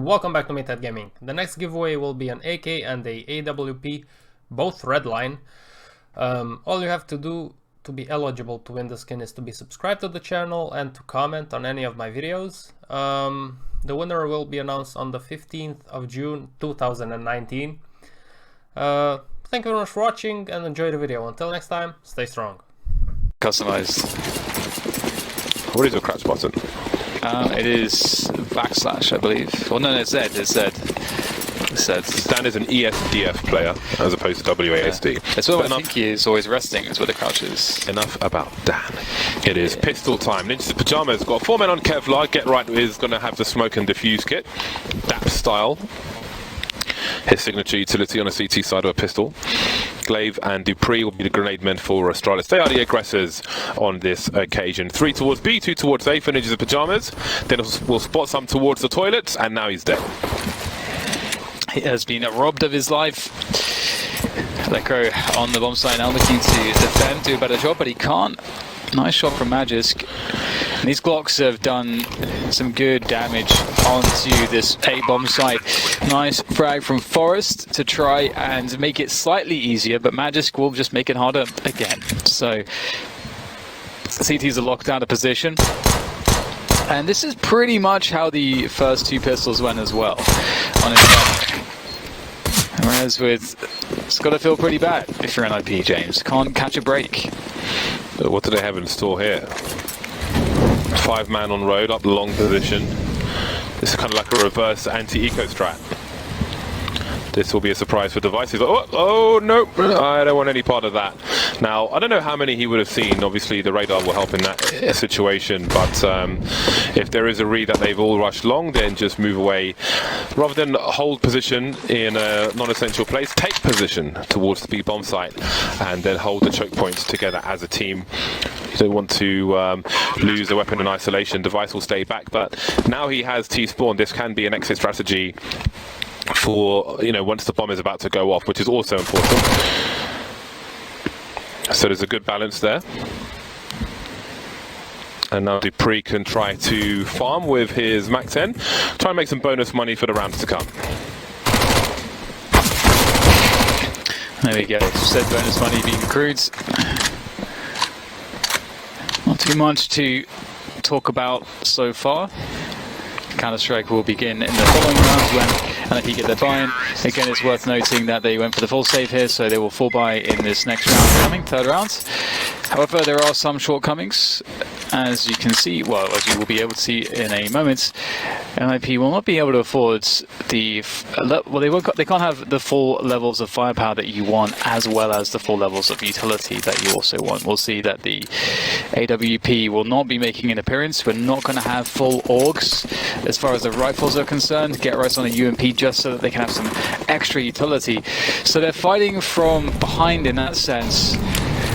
welcome back to Meathead Gaming. The next giveaway will be an AK and a AWP, both redline. All you have to do to be eligible to win the skin is to be subscribed to the channel and to comment on any of my videos. The winner will be announced on the 15th of June 2019. Thank you very much for watching and enjoy the video. Until next time, stay strong. Customized. What is your crouch button? It is backslash, I believe. Well, no, it's Z. It's Z. It's Z. Dan is an ESDF player as opposed to WASD. Yeah. That's what I think he is always resting, is where the crouch is. Enough about Dan. It is pistol time. Ninja's Pajamas got 4 men on Kevlar. Get Right is going to have the smoke and diffuse kit. DAP style. His signature utility on a CT side of a pistol. Glaive and Dupreeh will be the grenade men for Astralis. They are the aggressors on this occasion. 3 towards B, 2 towards A for Ninjas of Pajamas. Then we'll spot some towards the toilets, and now he's dead. He has been robbed of his life. Lekro on the bomb site now looking to defend, do a better job, but he can't. Nice shot from Magisk. And these Glocks have done some good damage onto this A bomb site. Nice frag from Forest to try and make it slightly easier, but Magisk will just make it harder again. So CTs are locked out of position. And this is pretty much how the first 2 pistols went as well on his back. Whereas it's got to feel pretty bad if you're NiP, James. Can't catch a break. What do they have in store here? 5 man on road, up the long position. This is kind of like a reverse anti-eco strat. This will be a surprise for devices. Oh no, I don't want any part of that. Now, I don't know how many he would have seen. Obviously, the radar will help in that situation. But if there is a read that they've all rushed long, then just move away. Rather than hold position in a non-essential place, take position towards the B bomb site and then hold the choke points together as a team. You don't want to lose the weapon in isolation. Device will stay back. But now he has T-spawn. This can be an exit strategy for, you know, once the bomb is about to go off, which is also important. So there's a good balance there. And now Dupreeh can try to farm with his Mac 10, try and make some bonus money for the rounds to come. There we go, said bonus money being accrued. Not too much to talk about so far. Counter-Strike will begin in the following rounds when NiP get their buy-in. Again, it's worth noting that they went for the full save here, so they will full buy in this next round coming, 3rd round. However, there are some shortcomings, as you can see, well, as you will be able to see in a moment. NiP will not be able to afford the, well, they can't have the full levels of firepower that you want, as well as the full levels of utility that you also want. We'll see that the AWP will not be making an appearance. We're not going to have full AUGs as far as the rifles are concerned. Get Right on a UMP just so that they can have some extra utility. So they're fighting from behind in that sense.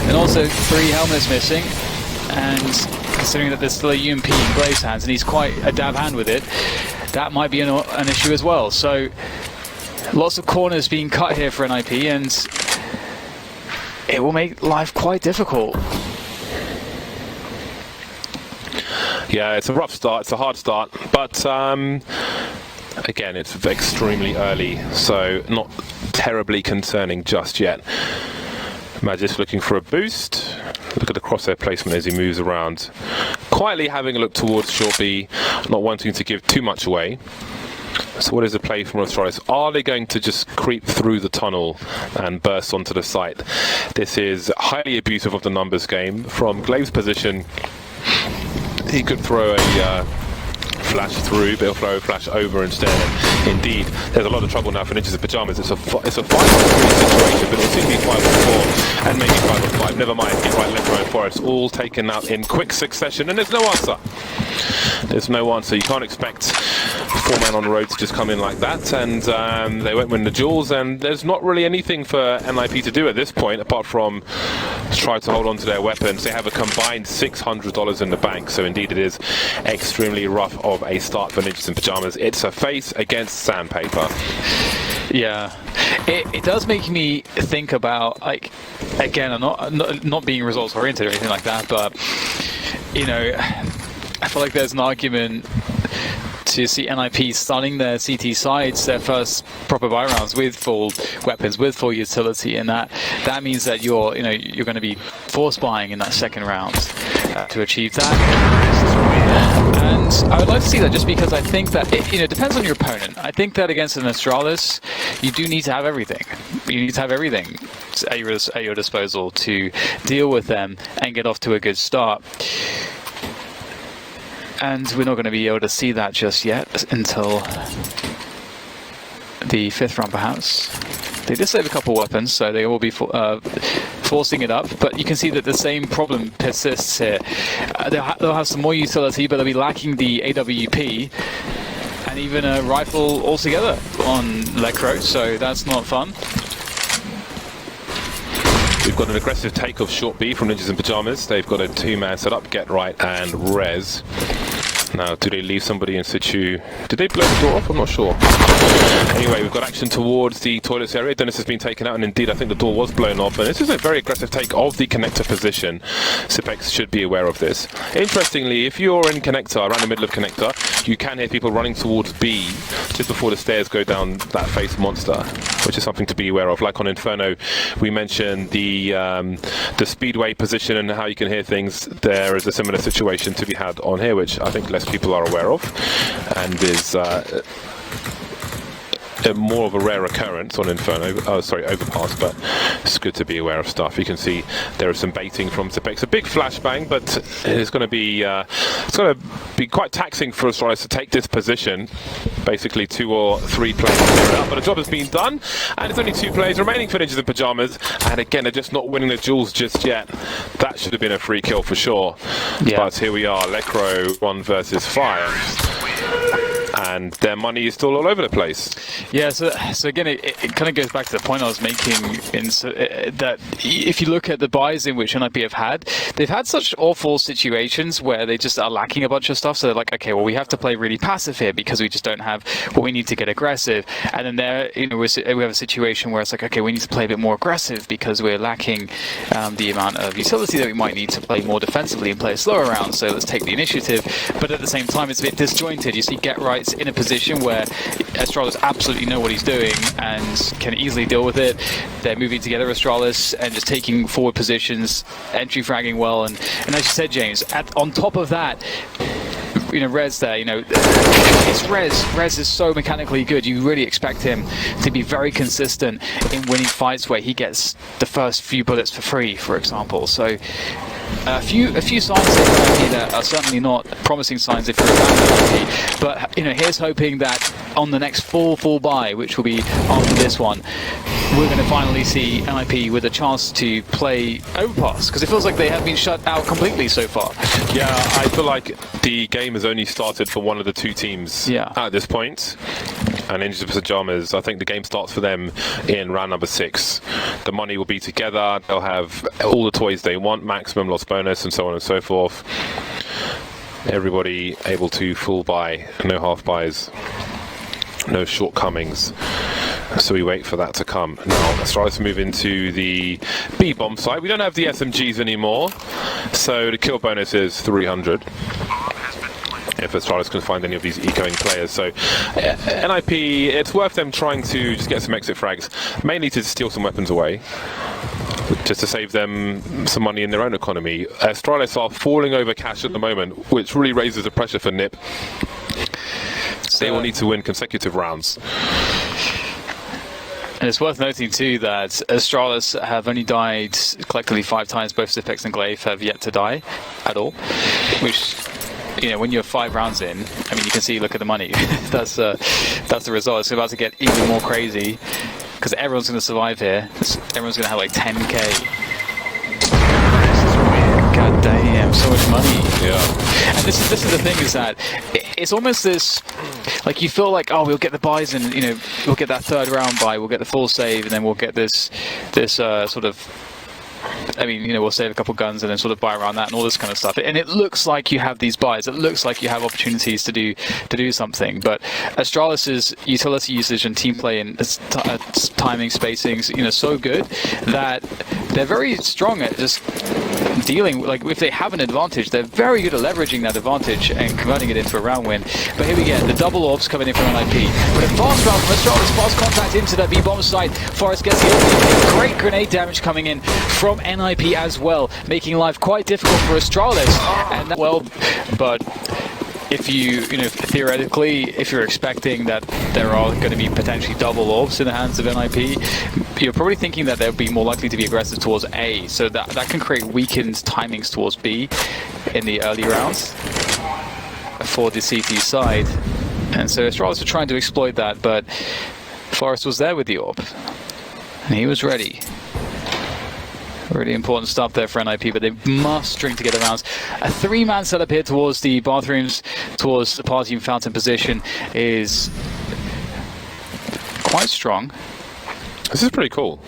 And also 3 helmets missing. And considering that there's still a UMP in Glaive's hands and he's quite a dab hand with it, that might be an issue as well. So lots of corners being cut here for NiP, and it will make life quite difficult. Yeah, it's a rough start, it's a hard start, but again, it's extremely early, so not terribly concerning just yet. Magisk looking for a boost. Look at the crosshair placement as he moves around. Quietly having a look towards short B, not wanting to give too much away. So what is the play from Astralis? Are they going to just creep through the tunnel and burst onto the site? This is highly abusive of the numbers game. From Glaive's position, he could throw a flash through, but he'll throw a flash over instead. And indeed, there's a lot of trouble now for Ninjas of Pajamas. It's a 5-on-3 situation, but it'll soon be 5-on-4 and maybe 5-on-5. Never mind, Get Right, Left, Right, Forest, all taken out in quick succession, and there's no answer. There's no answer. You can't expect 4 men on the road to just come in like that, and they won't win the duels, and there's not really anything for NiP to do at this point apart from try to hold on to their weapons. They have a combined $600 in the bank, so indeed it is extremely rough of a start for Ninjas in Pajamas. It's a face against sandpaper. Yeah, it does make me think about, like, again, I'm not being results oriented or anything like that, but you know, I feel like there's an argument to see NiP starting their CT sides, their first proper buy rounds with full weapons, with full utility, and that means that you're going to be force buying in that second round to achieve that. And I would like to see that, just because I think that it depends on your opponent. I think that against an Astralis, you do need to have everything. You need to have everything at your disposal to deal with them and get off to a good start. And we're not going to be able to see that just yet until the 5th round, perhaps. They did save a couple weapons, so they will be forcing it up, but you can see that the same problem persists here. They'll have some more utility, but they'll be lacking the AWP and even a rifle altogether on Lecro, so that's not fun. We've got an aggressive take of short B from Ninjas in Pyjamas. They've got a 2-man setup, Get Right and Rez. Now, do they leave somebody in situ? Did they blow the door off? I'm not sure. Anyway, we've got action towards the toilets area. Dennis has been taken out, and indeed, I think the door was blown off. And this is a very aggressive take of the connector position. Sipex should be aware of this. Interestingly, if you're in connector, around the middle of connector, you can hear people running towards B just before the stairs go down that face monster, which is something to be aware of. Like on Inferno, we mentioned the speedway position and how you can hear things. There is a similar situation to be had on here, which I think less people are aware of, and is more of a rare occurrence on Inferno, Overpass, but it's good to be aware of stuff. You can see there is some baiting from Sipex. A big flashbang, but it's going to be quite taxing for Astralis to take this position. Basically 2 or 3 players clear it up, but the job has been done, and it's only 2 players remaining for Ninjas in Pyjamas, and again, they're just not winning the duels just yet. That should have been a free kill for sure. Yeah. But here we are, Lecro 1 versus 5. And their money is still all over the place. Yeah, so again, it kind of goes back to the point I was making, that if you look at the buys in which NiP have had, they've had such awful situations where they just are lacking a bunch of stuff. So they're like, okay, well, we have to play really passive here because we just don't have what we need to get aggressive. And then there, we have a situation where it's like, okay, we need to play a bit more aggressive because we're lacking the amount of utility that we might need to play more defensively and play a slower round. So let's take the initiative. But at the same time, it's a bit disjointed. You see Get Right's in a position where Astralis absolutely know what he's doing and can easily deal with it. They're moving together, Astralis, and just taking forward positions, entry fragging well, and as you said, James, on top of that, Rez there, it's Rez. Rez is so mechanically good. You really expect him to be very consistent in winning fights where he gets the first few bullets for free, for example. So a few signs that are certainly not promising signs if you're a fan of NiP. But here's hoping that on the next full buy, which will be after this one, we're going to finally see NiP with a chance to play Overpass, because it feels like they have been shut out completely so far. Yeah, I feel like the game has only started for one of the 2 teams at this point. And Ninjas in Pyjamas, I think the game starts for them in round number 6. The money will be together, they'll have all the toys they want, maximum loss bonus, and so on and so forth. Everybody able to full buy, no half buys, no shortcomings. So we wait for that to come. Now, Astralis move into the B bomb site. We don't have the SMGs anymore, so the kill bonus is 300. If Astralis can find any of these ecoing players. So NiP, it's worth them trying to just get some exit frags, mainly to steal some weapons away, just to save them some money in their own economy. Astralis are falling over cash at the moment, which really raises the pressure for NiP. They will need to win consecutive rounds. And it's worth noting too that Astralis have only died collectively 5 times. Both Sipex and Glaive have yet to die at all, which, when you're 5 rounds in, I mean, you can see, look at the money. that's the result. It's about to get even more crazy because everyone's going to survive here. Everyone's going to have like 10k. God damn, so much money. Yeah. And this is the thing, is that it's almost this, like, you feel like, oh, we'll get the buys and we'll get that 3rd round buy, we'll get the full save, and then we'll get this sort of, I mean, we'll save a couple guns and then sort of buy around that and all this kind of stuff. And it looks like you have these buys. It looks like you have opportunities to do something. But Astralis's utility usage and team play and timing, spacings, so good that they're very strong at just dealing, like if they have an advantage, they're very good at leveraging that advantage and converting it into a round win. But here we get the double orbs coming in from NiP. But a fast round from Astralis, fast contact into that B-bomb site. Forest gets the opening. Great grenade damage coming in from NiP as well, making life quite difficult for Astralis. And that, well, but if you know, theoretically, if you're expecting that there are going to be potentially double orbs in the hands of NiP, you're probably thinking that they'll be more likely to be aggressive towards A, so that can create weakened timings towards B in the early rounds for the CT side. And so Astralis are trying to exploit that, but Forest was there with the orb, and he was ready. Really important stuff there for NiP, but they must string together rounds. A 3-man setup here towards the bathrooms, towards the party fountain position is quite strong. This is pretty cool.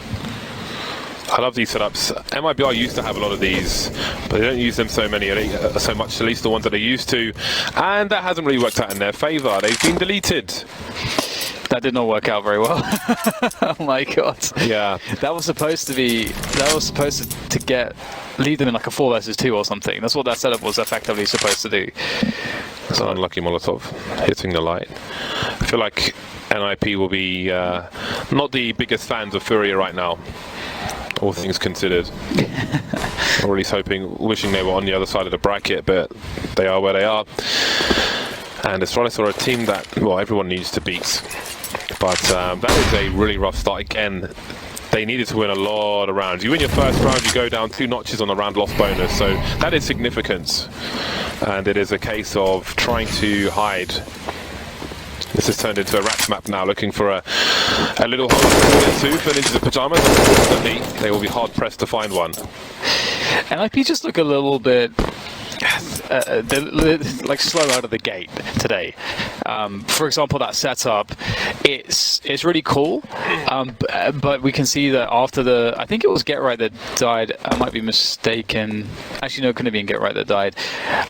I love these setups. MIBR used to have a lot of these, but they don't use them so much, at least the ones that they used to, and that hasn't really worked out in their favor. They've been deleted. That did not work out very well. Oh my god. Yeah. That was supposed to lead them in like a 4 versus 2 or something. That's what that setup was effectively supposed to do. It's an unlucky Molotov hitting the light. I feel like NiP will be not the biggest fans of Furia right now, all things considered. Or at least wishing they were on the other side of the bracket, but they are where they are. And Astralis are a team that, well, everyone needs to beat. But that is a really rough start. Again, they needed to win a lot of rounds. You win your first round, you go down 2 notches on the round loss bonus, so that is significant. And it is a case of trying to hide. This has turned into a rats map now, looking for a little hole in soup and into the pyjamas. Unfortunately, they will be hard pressed to find one. NiP just look a little bit like slow out of the gate today. For example, that setup, it's really cool, but we can see that after I think it was Get Right that died. I might be mistaken. Actually, no, it couldn't have been Get Right that died.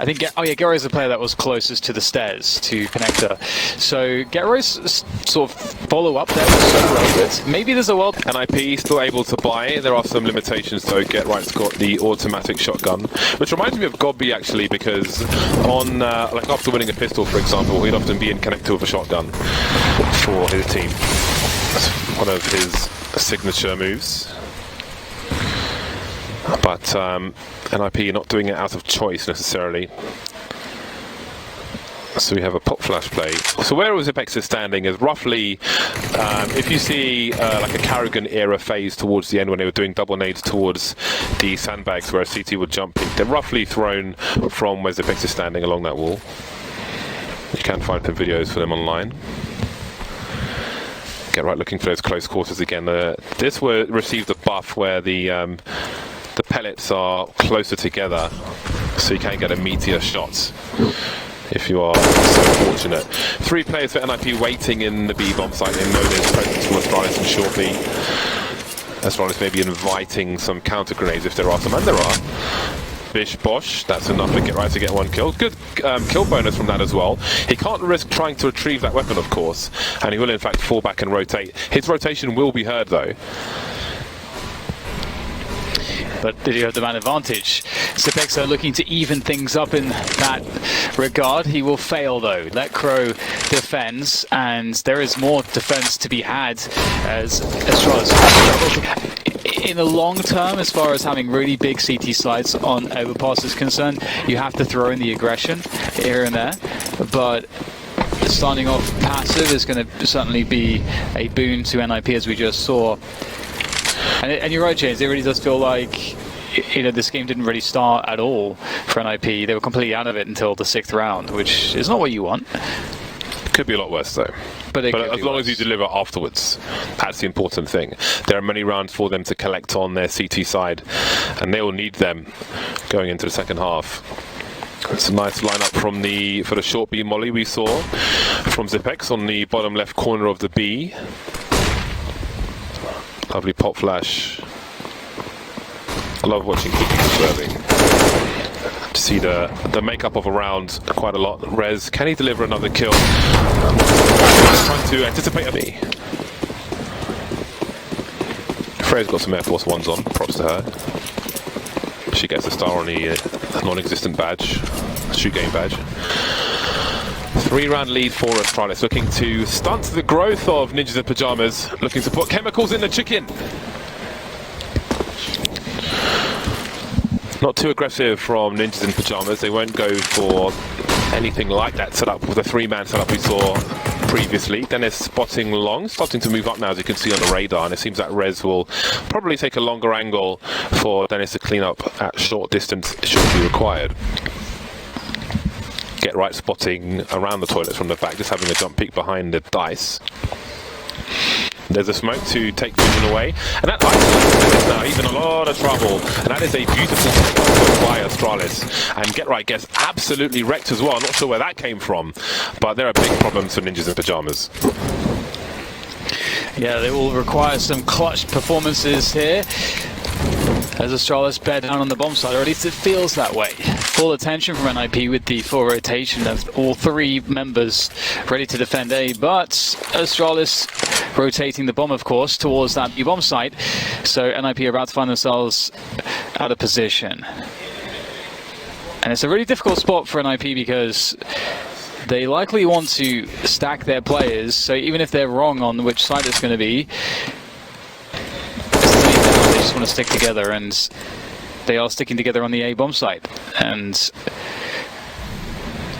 I think Get Right is the player that was closest to the stairs to Connector. So Get Right's sort of follow up there was so relevant. Maybe there's a world. NiP still able to buy. There are some limitations though. Get Right's got the automatic shotgun, which reminds me of Gobby actually, because on like after winning a pistol, for example, he'd often be in Connector with a shotgun for his team. That's one of his signature moves. But NiP not doing it out of choice necessarily. So we have a pop flash play. So where Zipex is standing is roughly, if you see like a Carrigan era phase towards the end when they were doing double nades towards the sandbags where a CT would jump, they're roughly thrown from where Zipex is standing along that wall. You can find some videos for them online. Get Right looking for those close quarters again. This received a buff where the pellets are closer together, so you can get a meteor shot if you are so fortunate. 3 players for NiP waiting in the B-bomb site. They know there's presence from Astralis and shortly Astralis may be inviting some counter grenades if there are some, and there are. Bish Bosh, that's enough to Get Right to get 1 kill. Good kill bonus from that as well. He can't risk trying to retrieve that weapon, of course, and he will in fact fall back and rotate. His rotation will be heard though. But did he have the man advantage? Zipex are looking to even things up in that regard. He will fail though. Let Crow defends, and there is more defense to be had as Astralis in the long term, as far as having really big CT sites on overpass is concerned. You have to throw in the aggression here and there, but starting off passive is going to certainly be a boon to NiP, as we just saw. And you're right, James, it really does feel like, you know, this game didn't really start at all for NiP. They were completely out of it until the 6th round, which is not what you want. Could be a lot worse though. But as long as you deliver afterwards, that's the important thing. There are many rounds for them to collect on their CT side, and they will need them going into the second half. It's a nice lineup for the short B molly we saw from Zipex on the bottom left corner of the B. Lovely pop flash. I love watching keeping observing. To see the makeup of a round quite a lot. Rez, can he deliver another kill? Trying to anticipate me. Freya's got some Air Force Ones on, props to her. She gets a star on the non-existent badge, shoot game badge. 3-round lead for Astralis, looking to stunt the growth of Ninjas in Pyjamas, looking to put chemicals in the chicken. Not too aggressive from Ninjas in Pyjamas. They won't go for anything like that setup with the 3-man setup we saw previously. Dennis spotting long, starting to move up now, as you can see on the radar, and it seems that Rez will probably take a longer angle for Dennis to clean up at short distance should it be required. Get right spotting around the toilets from the back, just having a jump peek behind the dice. There's a smoke to take vision away, and that isolates Dennis now. He's in a lot of trouble, and that is a beautiful take by Astralis. And Get Right gets absolutely wrecked as well. Not sure where that came from, but there are big problems for Ninjas in Pyjamas. Yeah, they will require some clutch performances here as Astralis bear down on the bomb side, or at least it feels that way. Full attention from NiP with the full rotation of all 3 members ready to defend A, but Astralis rotating the bomb, of course, towards that B bomb site. So NiP are about to find themselves out of position. And it's a really difficult spot for NiP because they likely want to stack their players, so even if they're wrong on which side it's going to be, they just want to stick together, and they are sticking together on the A bomb site. And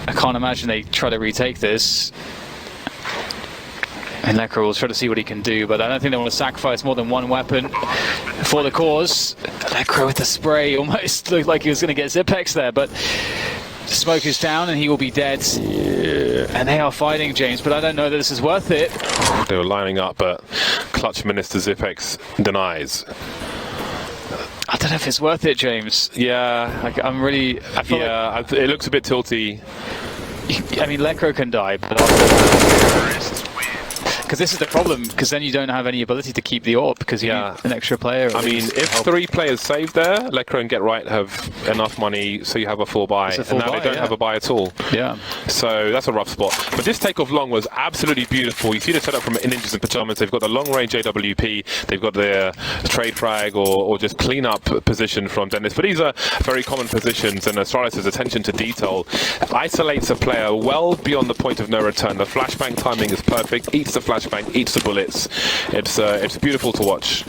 I can't imagine they try to retake this. And Lekro will try to see what he can do, but I don't think they want to sacrifice more than one weapon for the cause. Lekro with the spray almost looked like he was going to get Zipex there, but the smoke is down and he will be dead. And they are fighting, James, but I don't know that this is worth it. They were lining up, but Clutch Minister Zipex denies. I don't know if it's worth it, James. Yeah, I'm really... it looks a bit tilty. I mean, Lekro can die, but... Because this is the problem, because then you don't have any ability to keep the AWP, because you need an extra player. I mean, if 3 players save there, Lekro and Get Right have enough money, so you have a full buy. And now they don't have a buy at all. Yeah. So that's a rough spot. But this takeoff long was absolutely beautiful. You see the setup from Ninjas in Pyjamas. They've got the long range AWP. They've got the trade frag or just clean up position from Dennis. But these are very common positions, and Astralis' attention to detail isolates a player well beyond the point of no return. The flashbang timing is perfect. Eats the flashbang, eats the bullets. It's beautiful to watch.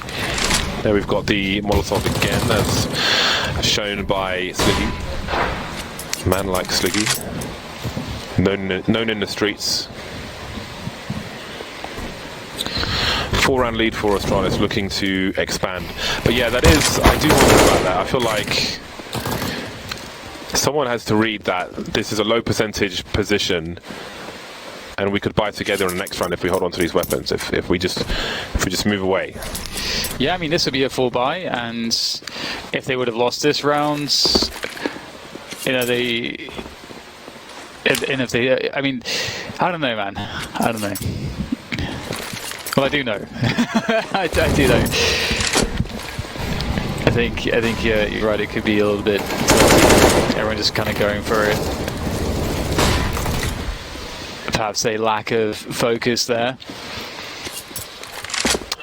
There we've got the Molotov again, as shown by Sliggy. Man like Sliggy. Known in the streets. 4-round lead for Astralis, looking to expand. But yeah, I do wonder about that. I feel like someone has to read that this is a low percentage position, and we could buy together in the next round if we hold on to these weapons. If we just move away. Yeah, I mean, this would be a full buy, and if they would have lost this round, I mean, I don't know, man. I don't know. Well, I do know. I do know. I think you're right. It could be a little bit. Everyone just kind of going for it. Perhaps a lack of focus there.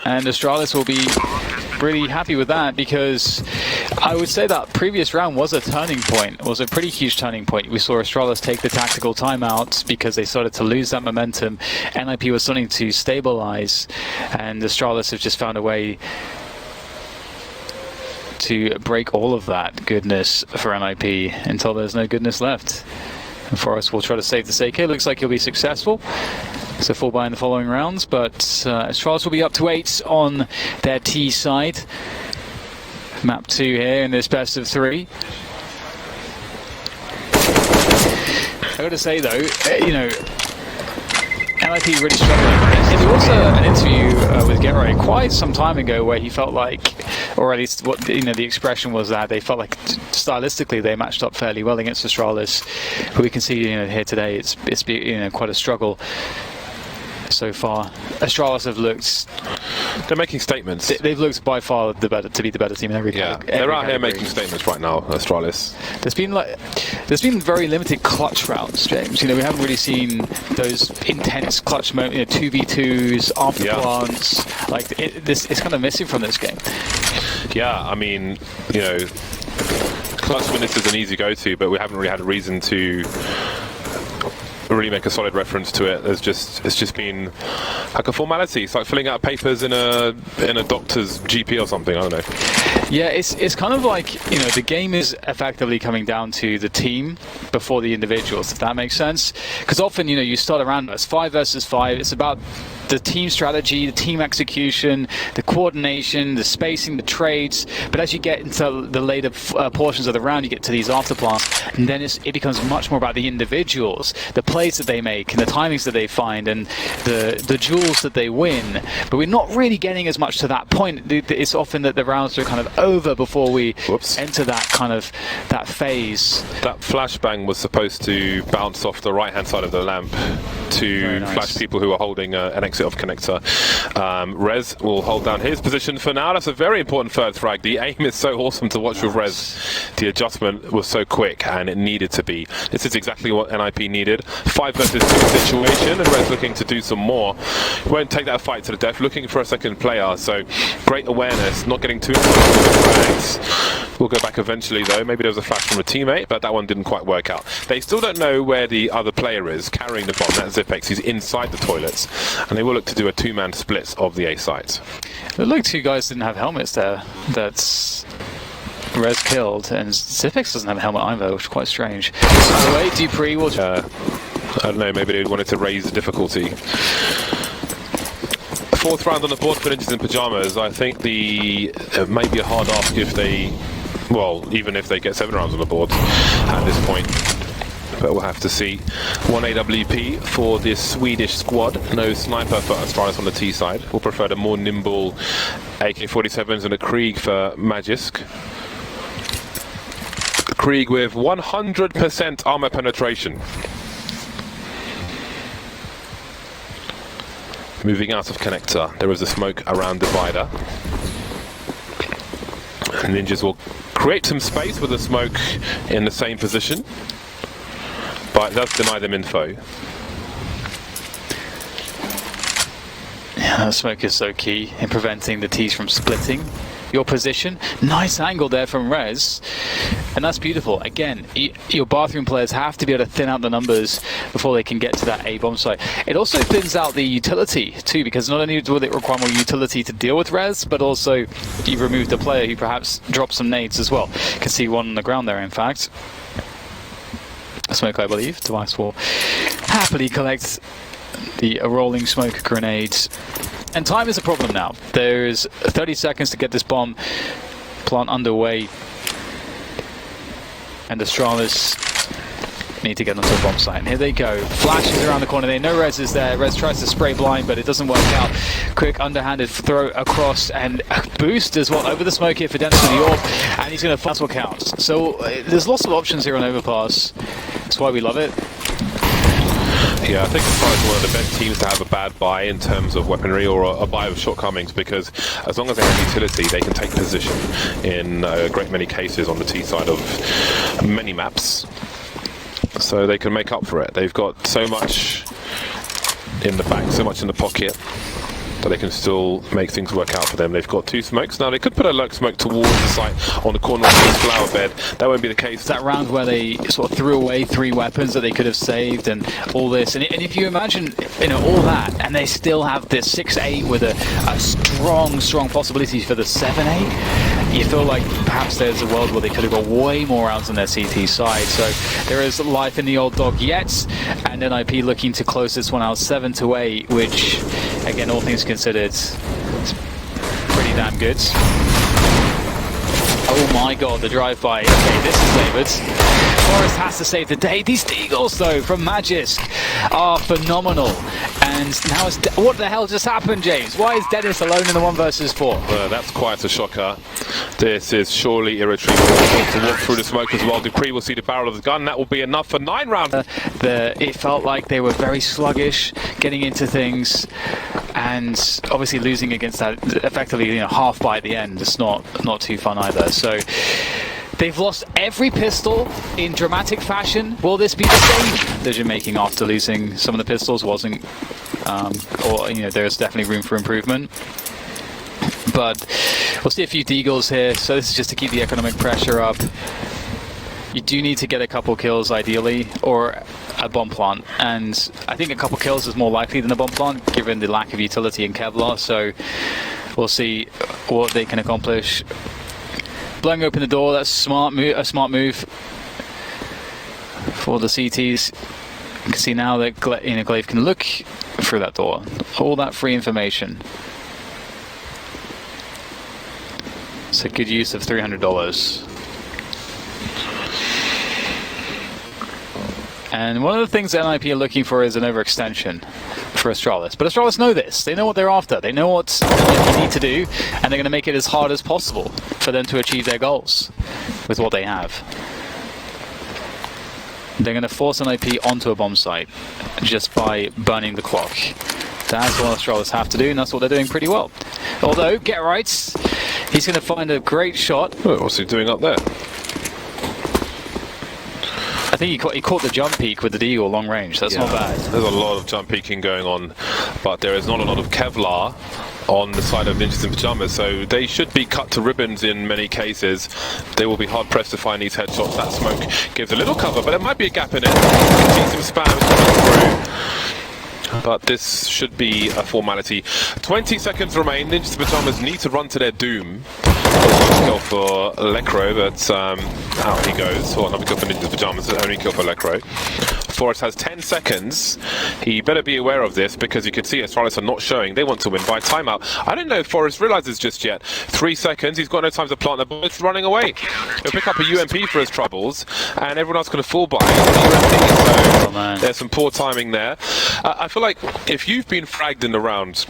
And Astralis will be really happy with that, because I would say that previous round was a turning point. It was a pretty huge turning point. We saw Astralis take the tactical timeout because they started to lose that momentum. NiP was starting to stabilize, and Astralis have just found a way to break all of that goodness for NiP until there's no goodness left. And Forrest will try to save the sake here. Looks like he'll be successful. So full buy in the following rounds, but Astralis will be up to 8 on their T side. Map 2 here in this best of 3. I got to say though, NiP really struggling. There was an interview with Get Right quite some time ago where he felt like, or at least what the expression was, that they felt like stylistically they matched up fairly well against Astralis. But we can see here today it's quite a struggle so far. Astralis have looked. They're making statements. They've looked by far to be the better team in every category. They're out here making statements right now, Astralis. There's been very limited clutch rounds, James. We haven't really seen those intense clutch moments, 2v2s, after plants. Like it's kind of missing from this game. Yeah, I mean, Clutch Minutes is an easy go-to, but we haven't really had a reason to really make a solid reference to it. It's just been like a formality. It's like filling out papers in a doctor's GP or something. I don't know. Yeah, it's kind of like, you know, the game is effectively coming down to the team before the individuals, if that makes sense. Because often, you know, you start around as 5 versus 5. It's about the team strategy, the team execution, the coordination, the spacing, the trades. But as you get into the later portions of the round, you get to these afterplans, and then it becomes much more about the individuals, the plays that they make, and the timings that they find, and the duels that they win. But we're not really getting as much to that point. It's often that the rounds are kind of over before we enter that kind of that phase. That flashbang was supposed to bounce off the right-hand side of the lamp to flash people who are holding an exit of connector. Rez will hold down his position for now. That's a very important third frag. The aim is so awesome to watch with Rez. The adjustment was so quick, and it needed to be. This is exactly what NiP needed. 5 versus 2 situation, and Rez looking to do some more. Won't take that fight to the death, looking for a second player. So great awareness, not getting too much frags. We'll go back eventually though. Maybe there was a flash from a teammate, but that one didn't quite work out. They still don't know where the other player is carrying the bomb. That's Zipex. He's inside the toilets, and they will look to do a 2-man split of the A sites. It looked like 2 guys didn't have helmets there. That's Rez killed, and Zipex doesn't have a helmet either, which is quite strange. By the way, Dupreeh will... I don't know, maybe they wanted to raise the difficulty. 4th round on the board for Ninjas in Pyjamas. I think it may be a hard ask if they... Well, even if they get 7 rounds on the board at this point. But we'll have to see. 1 AWP for this Swedish squad. No sniper for Astralis on the T side. We'll prefer the more nimble AK-47s and a Krieg for Magisk. Krieg with 100% armor penetration. Moving out of connector. There is a smoke around divider. Ninjas will create some space with the smoke in the same position, but it does deny them info. Yeah, that smoke is so key in preventing the T's from splitting your position. Nice angle there from Rez, and that's beautiful. Again, your bathroom players have to be able to thin out the numbers before they can get to that A bomb site. It also thins out the utility too, because not only will it require more utility to deal with Rez, but also you remove the player who perhaps drops some nades as well. You can see one on the ground there, in fact. A smoke, I believe. Device will happily collect the rolling smoke grenades. And time is a problem now. There's 30 seconds to get this bomb plant underway. And Astralis need to get onto the bomb site. And here they go. Flashes around the corner. They know Rez is there. Rez tries to spray blind, but it doesn't work out. Quick underhanded throw across and a boost as well over the smoke here for Dennis with the AWP. And he's going to fast what counts. So there's lots of options here on overpass. That's why we love it. Yeah, I think Astralis is one of the best teams to have a bad buy in terms of weaponry or a buy of shortcomings, because as long as they have utility, they can take position in a great many cases on the T side of many maps. So they can make up for it. They've got so much in the back, so much in the pocket, that they can still make things work out for them. They've got 2 smokes. Now they could put a lurk smoke towards the site on the corner of this flower bed. That won't be the case. That round where they sort of threw away 3 weapons that they could have saved and all this. And if you imagine, you know, all that, and they still have this 6-8 with a strong possibility for the 7-8, you feel like perhaps there's a world where they could have got way more rounds on their CT side. So there is life in the old dog yet, and NiP looking to close this one out 7-8, which, again, all things considered, it's pretty damn good. Oh my god, the drive-by. Okay, this is David's. Forrest has to save the day. These Deagles, though, from Magisk are phenomenal. And now what the hell just happened, James? Why is Dennis alone in the 1 versus 4? That's quite a shocker. This is surely irretrievable. To walk through the smoke as well. Dupreeh will see the barrel of the gun. That will be enough for 9 rounds. It felt like they were very sluggish getting into things, and obviously losing against that effectively, you know, half by the end. It's not too fun either. So they've lost every pistol in dramatic fashion. Will this be the same decision making after losing some of the pistols? Wasn't, or you know, there's definitely room for improvement. But we'll see a few Deagles here. So this is just to keep the economic pressure up. you do need to get a couple kills ideally, or a bomb plant. And I think a couple kills is more likely than a bomb plant, given the lack of utility in Kevlar. So we'll see what they can accomplish. Blowing open the door, that's a smart move for the CTs. You can see now that Glaive can look through that door. All that free information. It's a good use of $300. And one of the things that NiP are looking for is an overextension for Astralis. But Astralis know this. They know what they're after. They know what you need to do, and they're going to make it as hard as possible for them to achieve their goals with what they have. They're going to force NiP onto a bomb site just by burning the clock. That's what Astralis have to do, and that's what they're doing pretty well. Although, get right, he's going to find a great shot. Oh, what's he doing up there? I think he caught the jump peak with the Deagle long range. That's not bad. There's a lot of jump peeking going on, but there is not a lot of Kevlar on the side of Ninjas in Pyjamas, so they should be cut to ribbons in many cases. They will be hard pressed to find these headshots. That smoke gives a little cover, but there might be a gap in it. You can see some spam coming through, but this should be a formality. 20 seconds remain. Ninjas in Pyjamas need to run to their doom. Kill for Lecro, but out he goes. Well, not a kill for Ninjas Pyjamas, only kill for Lecro. Forrest has 10 seconds. He better be aware of this, because you can see Astralis are not showing. They want to win by timeout. I don't know if Forrest realizes just yet. 3 seconds. He's got no time to plant the ball. It's running away. He'll pick up a UMP for his troubles, and everyone else going to fall by UMP. So there's some poor timing there. I feel like if you've been fragged in the round,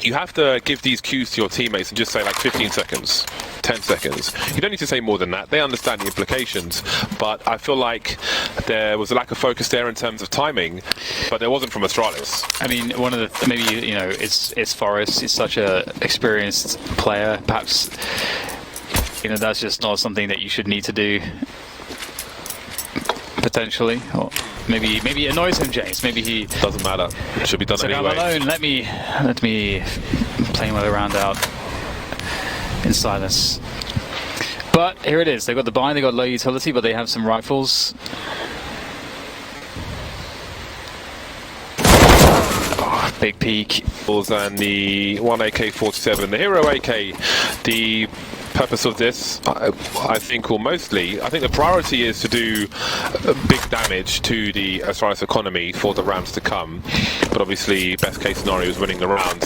you have to give these cues to your teammates and just say like 15 seconds, 10 seconds. You don't need to say more than that. They understand the implications. But I feel like there was a lack of focus there in terms of timing, but there wasn't from Astralis. I mean, one of the, maybe, you know, it's Forrest. He's such a experienced player. Perhaps, you know, that's just not something that you should need to do. Potentially, or maybe it annoys him, James. Maybe he doesn't matter. It should be done anyway. I'm alone. Let me play my round out in silence. But here it is. They've got the buy. They got low utility, but they have some rifles. Oh, big peak. And the 1 AK-47, the Hero AK. The purpose of this, I think, or mostly, I think the priority is to do big damage to the Astralis economy for the rounds to come. But obviously, best case scenario is winning the round.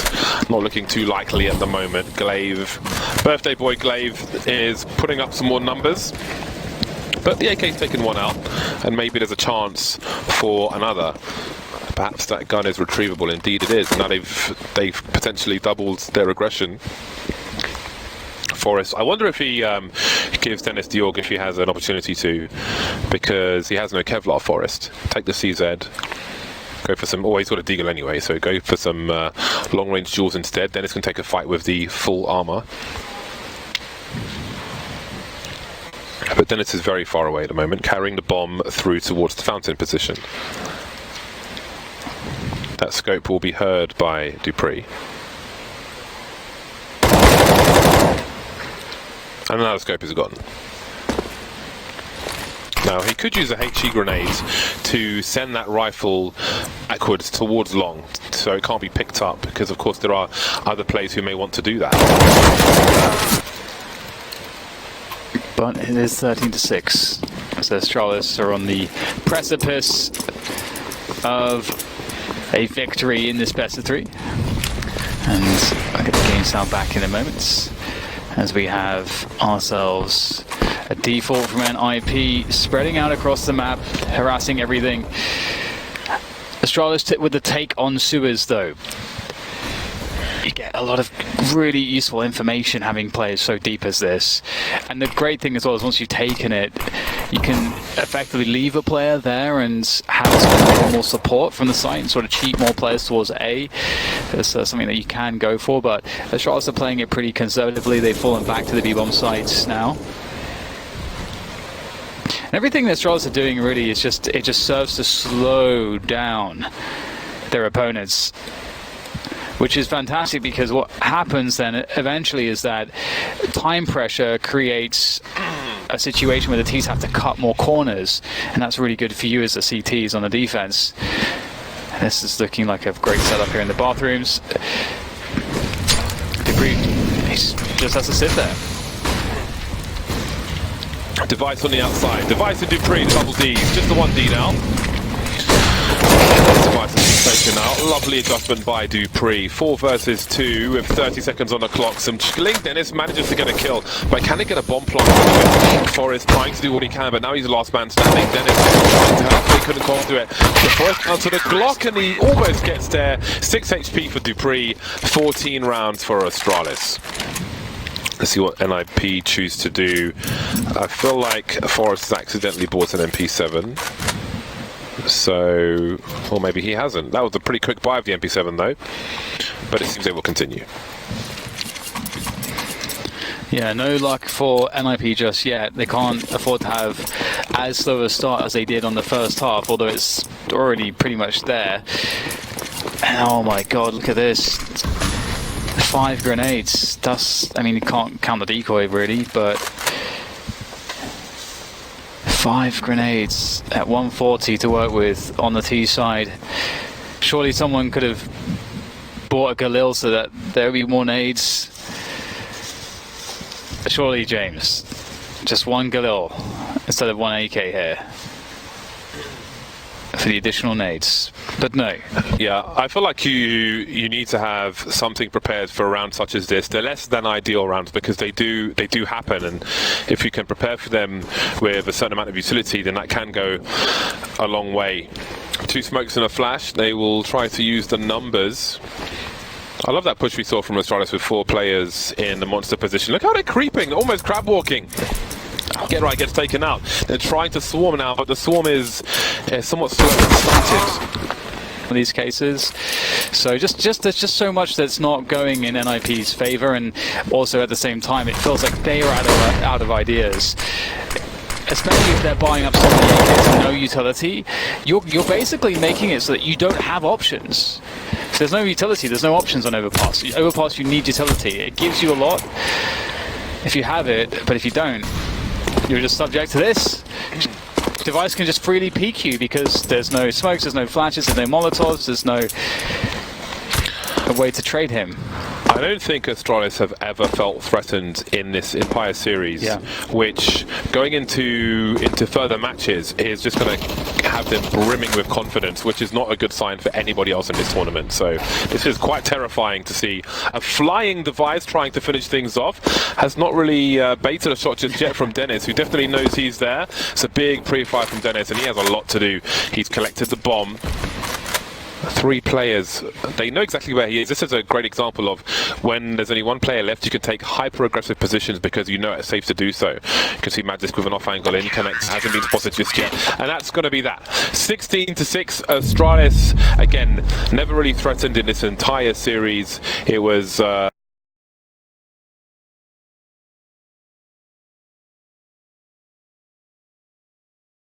Not looking too likely at the moment. Glaive, birthday boy Glaive, is putting up some more numbers. But the AK's taken one out, and maybe there's a chance for another. Perhaps that gun is retrievable. Indeed it is. Now they've potentially doubled their aggression. Forrest, I wonder if he gives Dennis Diorg, if he has an opportunity to, because he has no Kevlar. Forrest, take the CZ, go for some, he's got a Deagle anyway, so go for some long range duels instead. Dennis can take a fight with the full armor. But Dennis is very far away at the moment, carrying the bomb through towards the fountain position. That scope will be heard by Dupreeh. And now the scope is gone. Now he could use a HE grenade to send that rifle backwards towards long, so it can't be picked up, because of course there are other players who may want to do that. But it is 13-6. So Astralis are on the precipice of a victory in this best of 3. And I'll get the game sound back in a moment, as we have ourselves a default from NiP spreading out across the map, harassing everything. Astralis with the take on Suez, though. You get a lot of really useful information having players so deep as this. And the great thing as well is once you've taken it, you can effectively leave a player there and have some more support from the site and sort of cheat more players towards A. That's something that you can go for, but Astralis are playing it pretty conservatively. They've fallen back to the B-bomb sites now. And everything that Astralis are doing really is just, it just serves to slow down their opponents, which is fantastic, because what happens then eventually is that time pressure creates a situation where the T's have to cut more corners, and that's really good for you as the CTs on the defense. This is looking like a great setup here in the bathrooms. Dupreeh, he just has to sit there. Device on the outside. Device and Dupreeh, double Ds. Just the one D now. Device has been taken out. Lovely adjustment by Dupreeh. 4 versus 2 with 30 seconds on the clock. Some chilling. Dennis manages to get a kill. But can he get a bomb plant? Forrest trying to do what he can, but now he's the last man standing. Dennis trying to help, he couldn't quite do it. The Forrest down to the Glock, and he almost gets there. 6 HP for Dupreeh. 14 rounds for Astralis. Let's see what NiP choose to do. I feel like Forrest has accidentally bought an MP7. So, or maybe he hasn't. That was a pretty quick buy of the MP7 though. But it seems they will continue. Yeah, no luck for NiP just yet. They can't afford to have as slow a start as they did on the first half, although it's already pretty much there. And oh my god, look at this. 5 grenades. That's, I mean, you can't count the decoy really, but 5 grenades at 140 to work with on the T side. Surely someone could have bought a Galil so that there would be more nades. Surely, James, just 1 Galil instead of 1 AK here for the additional nades. But no. Yeah, I feel like you need to have something prepared for a round such as this. They're less than ideal rounds because they do happen, and if you can prepare for them with a certain amount of utility, then that can go a long way. 2 smokes and a flash. They will try to use the numbers. I love that push we saw from Astralis with 4 players in the monster position. Look how they're creeping, almost crab walking. Get right, gets taken out. They're trying to swarm now, but the swarm is somewhat slow and stunted. In these cases, so there's just so much that's not going in NiP's favor, and also at the same time it feels like they are out of ideas. Especially if they're buying up so many AKs and no utility, you're basically making it so that you don't have options. If there's no utility, there's no options on overpass. Overpass, you need utility. It gives you a lot if you have it, but if you don't, you're just subject to this. Device can just freely peek you because there's no smokes, there's no flashes, there's no molotovs, there's no way to trade him. I don't think Astralis have ever felt threatened in this entire series, which going into further matches is just going to have them brimming with confidence, which is not a good sign for anybody else in this tournament. So this is quite terrifying to see. A flying Device trying to finish things off has not really baited a shot just yet from Dennis, who definitely knows he's there. It's a big pre-fire from Dennis, and he has a lot to do. He's collected the bomb. 3 players, they know exactly where he is. This is a great example of when there's only 1 player left, you can take hyper-aggressive positions because you know it's safe to do so. You can see Magisk with an off-angle in, connects, hasn't been spotted just yet, and that's going to be that. 16-6, Astralis, again, never really threatened in this entire series. It was...